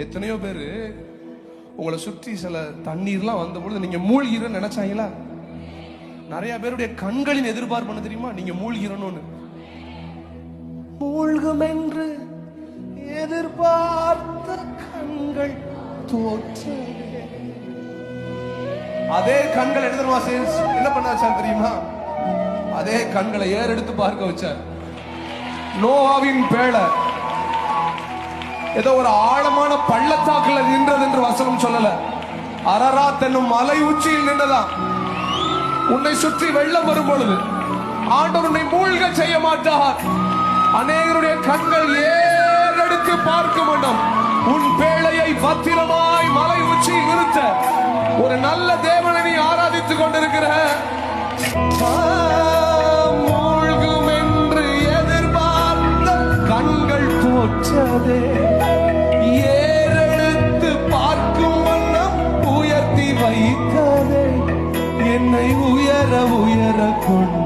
எத்தனையோ பேரு உங்களை சுற்றி சில தண்ணீர்லாம் வந்த பொழுது நீங்க மூழ்கிறன்னு நினைச்சாங்களா? நிறைய பேருடைய கண்களின் எதிர்பார்ப்பு என்ன தெரியுமா? நீங்க மூழ்கிறணும்னு. மூழ்கும் என்று எதிர்பார்த்த கண்கள் தோற்ற அதே கண்கள் என்ன பண்ணாச்சா தெரியுமா? அதே கண்களை ஏறெடுத்து பார்க்க வச்சார். நோவாவின் பேழை ஏதோ ஒரு ஆழமான பள்ளத்தாக்குல நின்றது என்று வசனம் சொல்லல. அரராத் என்னும் மலை உச்சியில் நின்றதா. உன்னை சுற்றி வெள்ளம் வரும் பொழுது ஆண்டவர் உன்னை மூழ்க செய்ய மாட்டார். அநேகருடைய கண்கள் ஏறெடுத்து பார்க்க வேண்டும். உன் பேழையை பத்திரமாய் மலை உச்சியில் நிறுத்த ஒரு நல்ல தேவனை நீ ஆராதித்துக் கொண்டிருக்கிற. மூழ்கும் என்று எதிர்பார்த்த கண்கள் தோற்றதே, ஏறெடுத்து பார்க்கும் வண்ணம் உயர்த்தி வைத்ததே, என்னை உயர உயர கொண்டு